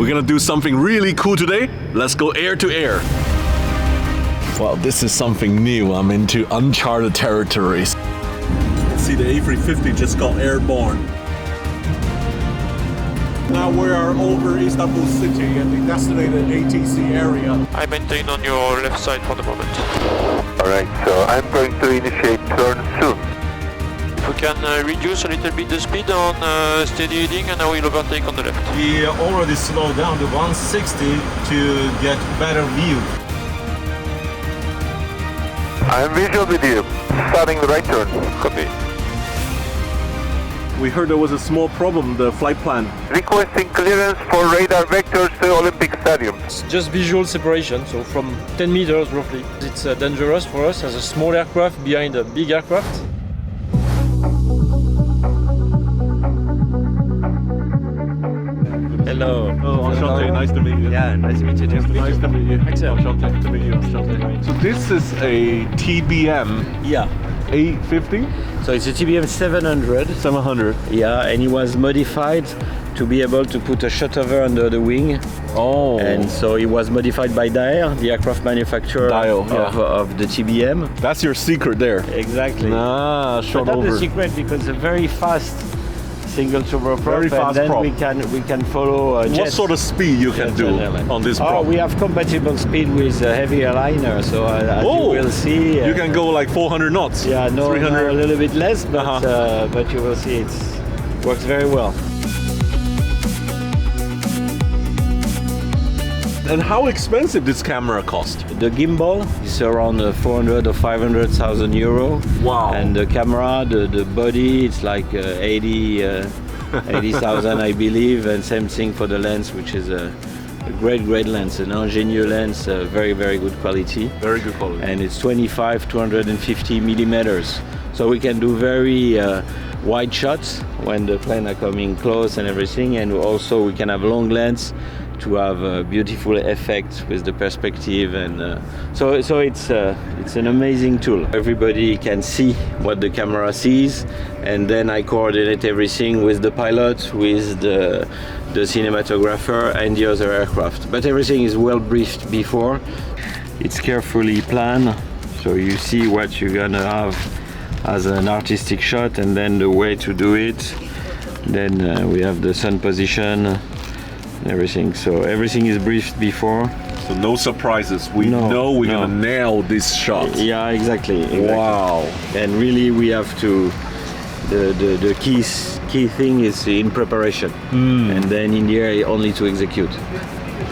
We're gonna do something really cool today. Let's go air to air. Well, this is something new. I'm into uncharted territories. See, the A350 just got airborne. Now we are over Istanbul city and the designated ATC area. I maintain on your left side for the moment. Alright, so I'm going to initiate turn soon. If we can reduce a little bit the speed on steady heading, and I will overtake on the left. We already slowed down to 160 to get better view. I'm visual with you. Starting the right turn. Copy. We heard there was a small problem, the flight plan. Requesting clearance for radar vectors to Olympic Stadium. It's just visual separation, so from 10 meters roughly. It's dangerous for us as a small aircraft behind a big aircraft. Hello. Oh, enchanté, nice to meet you. Yeah, nice to meet you too. Nice to meet you. Excellent. Enchanté to meet you. Enchanté. So this is a TBM Yeah. A350? So it's a TBM 700. 700. Yeah, and it was modified to be able to put a shutover under the wing. Oh. And so it was modified by Daher, the aircraft manufacturer of the TBM. That's your secret there. Exactly. Ah, But short not over. the secret, because a very fast single turboprop, Very fast and then prop. we can follow What jets. sort of speed you can do on this prop? We have compatible speed with a heavy airliner, so as you will see, you can go like 400 knots. Yeah, no, 300. a little bit less, but you will see it works very well. And how expensive this camera cost? The gimbal is around 400 or 500,000 euro. Wow. And the camera, the body, it's like 80,000 I believe, and same thing for the lens, which is a great lens, an ingenieux lens, very good quality. Very good quality. And it's 250 millimeters. So we can do very wide shots when the plane are coming close and everything, and also we can have long lens to have a beautiful effect with the perspective, and so it's an amazing tool. Everybody can see what the camera sees, and then I coordinate everything with the pilot, with the cinematographer and the other aircraft. But everything is well briefed before. It's carefully planned, so you see what you're gonna have as an artistic shot, and then the way to do it. Then we have the sun position, everything. So everything is briefed before. So no surprises. We know we're gonna nail this shot. Yeah, exactly. Wow. And really we have to, the key thing is in preparation. And then in the air only to execute.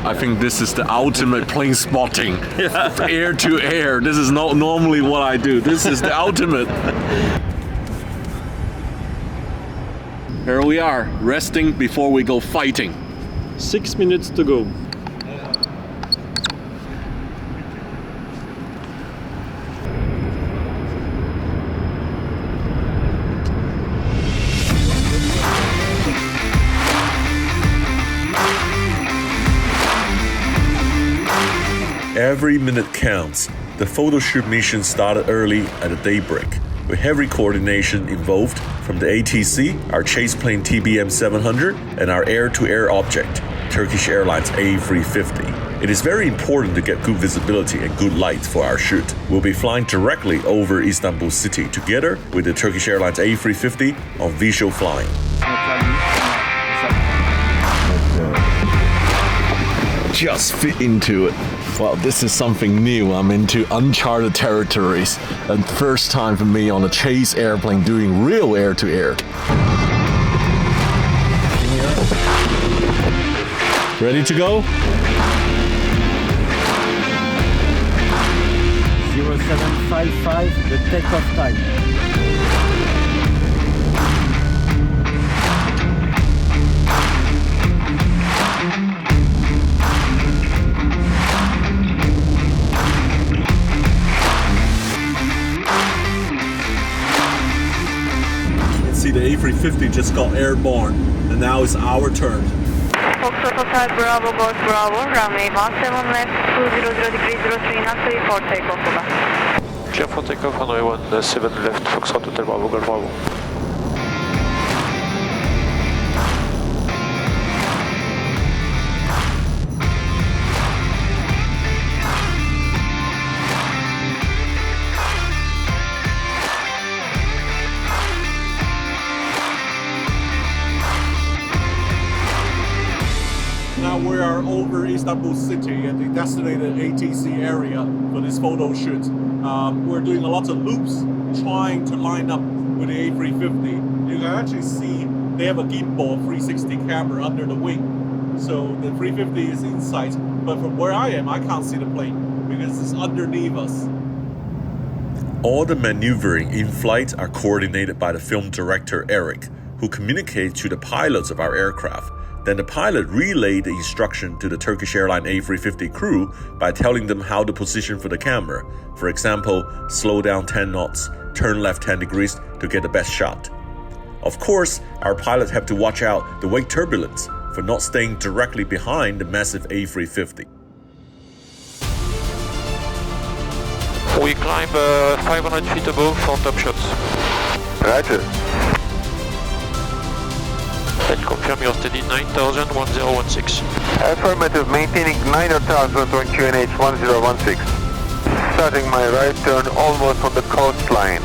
I think this is the ultimate plane spotting. Air to air. This is not normally what I do. This is the ultimate. Here we are, resting before we go fighting. 6 minutes to go. Every minute counts. The photo shoot mission started early at the daybreak, with heavy coordination involved from the ATC, our chase plane TBM 700, and our air-to-air object, Turkish Airlines A350. It is very important to get good visibility and good light for our shoot. We'll be flying directly over Istanbul city together with the Turkish Airlines A350 on visual flying. Just fit into it. Well, this is something new. I'm into uncharted territories. And first time for me on a chase airplane doing real air-to-air. Ready to go? 0755, the takeoff time. See, the A350 just got airborne, and now it's our turn. Foxtrot Hotel Bravo, Golf Bravo, runway 17 left, 200 degrees 03 knots, ready for takeoff, over. Clear for takeoff, runway 17 left, Foxtrot Hotel Bravo, Golf Bravo. Now we are over Istanbul city at the designated ATC area for this photo shoot. We're doing a lot of loops, trying to line up with the A350. You can actually see they have a gimbal 360 camera under the wing. So the 350 is in sight, but from where I am, I can't see the plane because it's underneath us. All the maneuvering in flight are coordinated by the film director Eric, who communicates to the pilots of our aircraft. Then the pilot relayed the instruction to the Turkish Airlines A350 crew by telling them how to position for the camera. For example, slow down 10 knots, turn left 10 degrees to get the best shot. Of course, our pilots have to watch out the wake turbulence for not staying directly behind the massive A350. We climb 500 feet above for top shots. Roger. And confirm your steady 9000 1016. Affirmative, maintaining 9000 on QNH 1016. Starting my right turn almost on the coastline.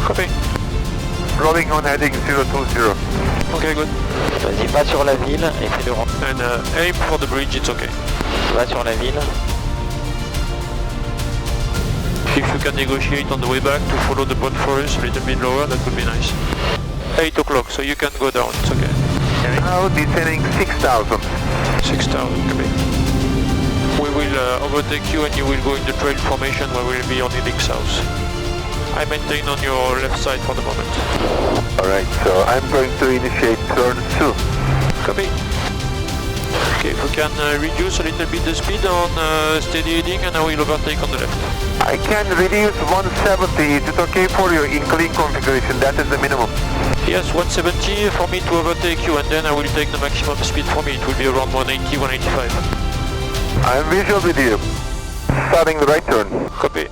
Copy. Rolling on heading 020. Okay, good. Vas-y, va sur la ville et fais le rond. And aim for the bridge, it's okay. Va sur la ville. If you can negotiate on the way back to follow the Bosphorus a little bit lower, that would be nice. 8 o'clock, so you can go down, it's okay. Now descending 6000. 6,000, copy. We will overtake you and you will go in the trail formation where we'll be on heading south. I maintain on your left side for the moment. Alright, so I'm going to initiate turn 2. Copy. Okay, if we can reduce a little bit the speed on steady heading and I will overtake on the left. I can reduce 170. Is it okay for you in clean configuration? That is the minimum. Yes, 170 for me to overtake you and then I will take the maximum speed for me. It will be around 180, 185. I'm visual with you. Starting the right turn. Copy.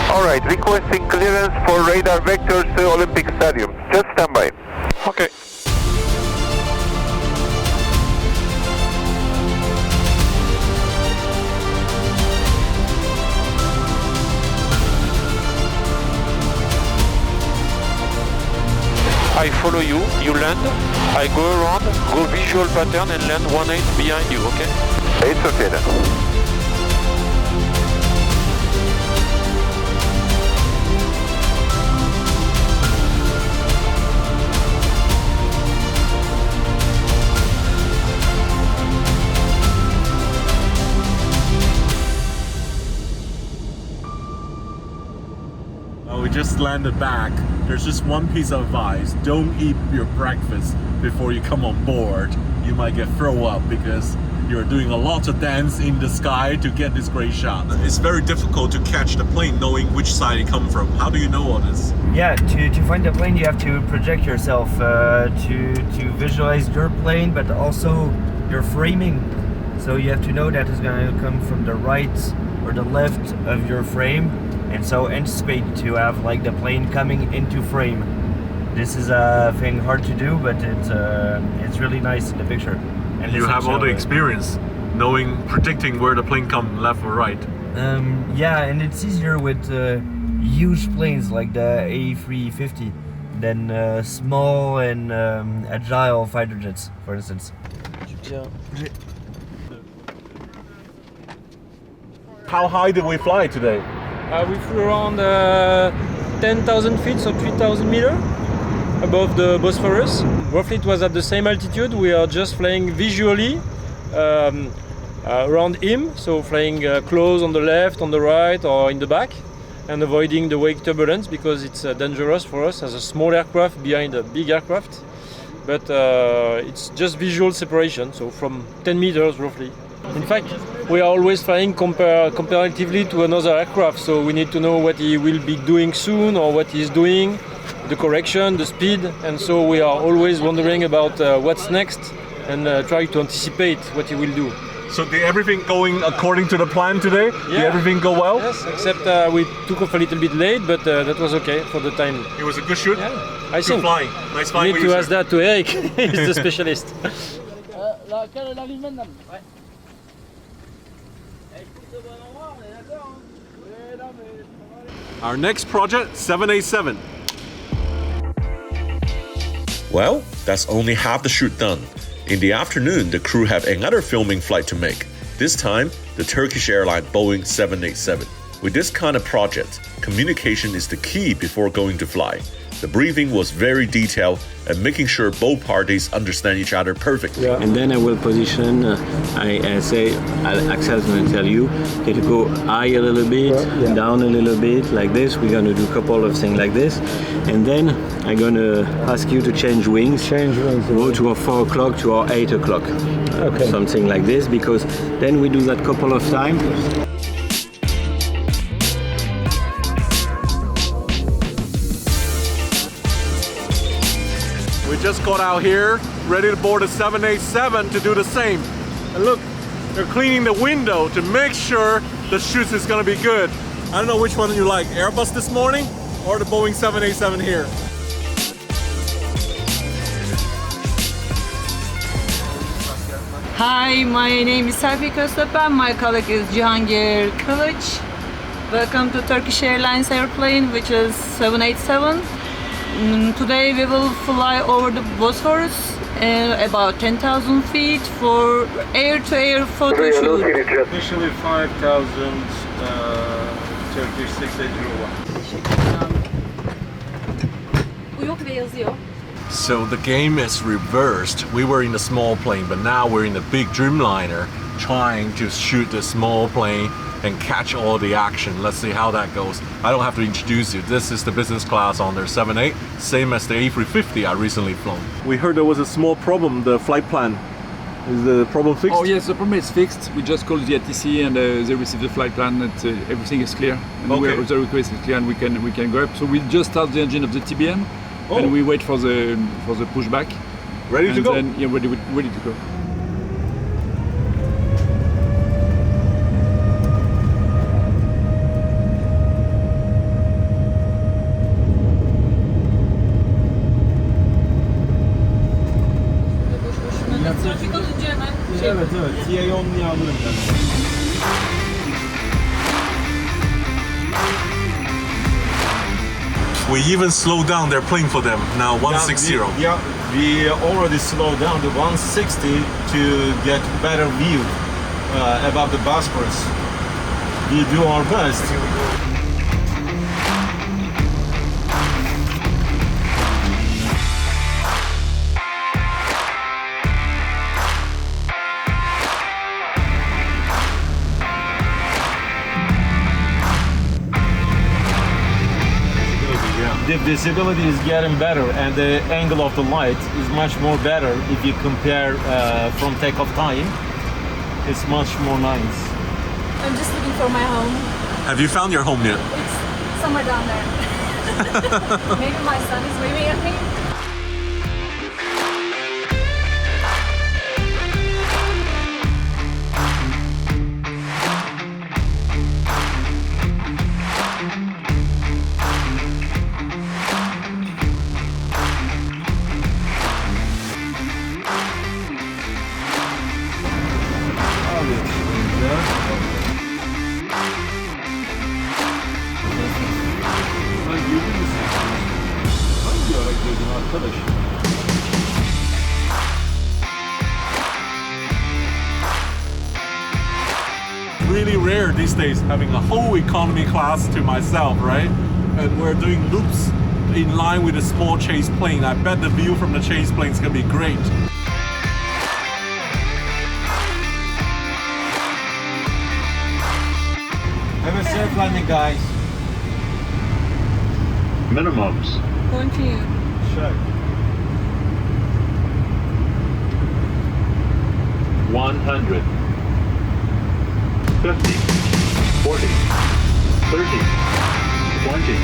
Alright, requesting clearance for radar vectors to Olympic Stadium. Just stand by. Okay. I follow you, you land, I go around, go visual pattern and land 18 behind you, okay? It's okay then. We just landed back. There's just one piece of advice. Don't eat your breakfast before you come on board. You might get throw up because you're doing a lot of dance in the sky to get this great shot. It's very difficult to catch the plane knowing which side it comes from. How do you know all this? Yeah, to find the plane you have to project yourself to visualize your plane, but also your framing. So you have to know that it's going to come from the right or the left of your frame, and so anticipate to have like the plane coming into frame. This is a thing hard to do, but it's really nice in the picture. And you have all the experience knowing, predicting where the plane comes, left or right. Yeah, and it's easier with huge planes like the A350 than small and agile fighter jets, for instance. How high did we fly today? We flew around 10,000 feet, so 3,000 meters above the Bosphorus. Roughly it was at the same altitude. We are just flying visually around him, so flying close on the left, on the right or in the back, and avoiding the wake turbulence because it's dangerous for us as a small aircraft behind a big aircraft. But it's just visual separation, so from 10 meters roughly. In fact, we are always flying comparatively to another aircraft, so we need to know what he will be doing soon or what he's doing, the correction, the speed, and so we are always wondering about what's next and try to anticipate what he will do. So did everything going according to the plan today? Yeah. Did everything go well? Yes, except we took off a little bit late, but that was okay for the time. It was a good shoot? Yeah, I good think. Flying. Nice flying. You need to ask that to Eric, he's the specialist. Our next project, 787. Well, that's only half the shoot done. In the afternoon, the crew have another filming flight to make. This time, the Turkish Airlines Boeing 787. With this kind of project, communication is the key before going to fly. The briefing was very detailed and making sure both parties understand each other perfectly. Yeah. And then I will position, I say, Axel's going to tell you, okay, to go high a little bit, down a little bit, like this. We're going to do a couple of things like this. And then I'm going to ask you to change wings. Go to our 4 o'clock to our 8 o'clock. Okay. Something like this, because then we do that couple of times. We just got out here, ready to board a 787 to do the same. And look, they're cleaning the window to make sure the shoot is gonna be good. I don't know which one you like, Airbus this morning or the Boeing 787 here. Hi, my name is Serpil Köstepen. My colleague is Cihangir Kılıç. Welcome to Turkish Airlines airplane, which is 787. Today we will fly over the Bosphorus about 10,000 feet for air-to-air photo shoot. Initially 5,000 Turkish 6801. So the game is reversed. We were in a small plane, but now we're in a big Dreamliner trying to shoot the small plane and catch all the action. Let's see how that goes. I don't have to introduce you. This is the business class on their 78, same as the A350 I recently flown. We heard there was a small problem, the flight plan. Is the problem fixed? Oh yes, the problem is fixed. We just called the ATC and they received the flight plan that everything is clear. And the request is clear and we can go up. So we just start the engine of the TBM and we wait for the pushback. Ready to go? Then, yeah, ready to go. Evet, TA'yı onluya alırım ben. We even slowed down their plane for them, now 160. We already slowed down to 160 to get better view above the Bosphorus. We do our best. The visibility is getting better and the angle of the light is much more better if you compare from takeoff time. It's much more nice. I'm just looking for my home. Have you found your home yet? It's somewhere down there. Maybe my son is waving at me. Really rare these days having a whole economy class to myself, right? And we're doing loops in line with a small chase plane. I bet the view from the chase plane is gonna be great. Have a safe landing, guys. Minimums. Continue. Check. 100. 50, 40, 30, 20,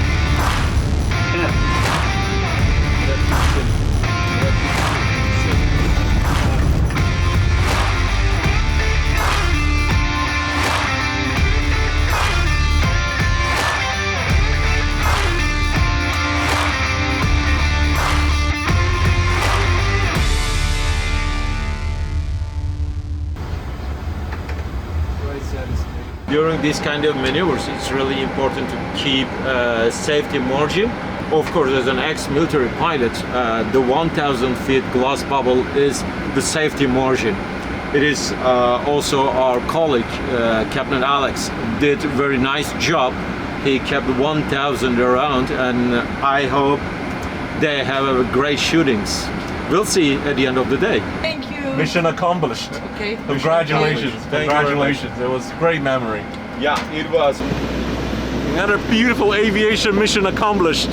10. Very satisfying. During this kind of maneuvers, it's really important to keep safety margin. Of course, as an ex-military pilot, the 1,000 feet glass bubble is the safety margin. It is also our colleague, Captain Alex, did a very nice job. He kept 1,000 around, and I hope they have a great shootings. We'll see at the end of the day. Thank you. Mission accomplished. Okay. Congratulations. Congratulations. It was a great memory. Yeah, it was. Another beautiful aviation mission accomplished.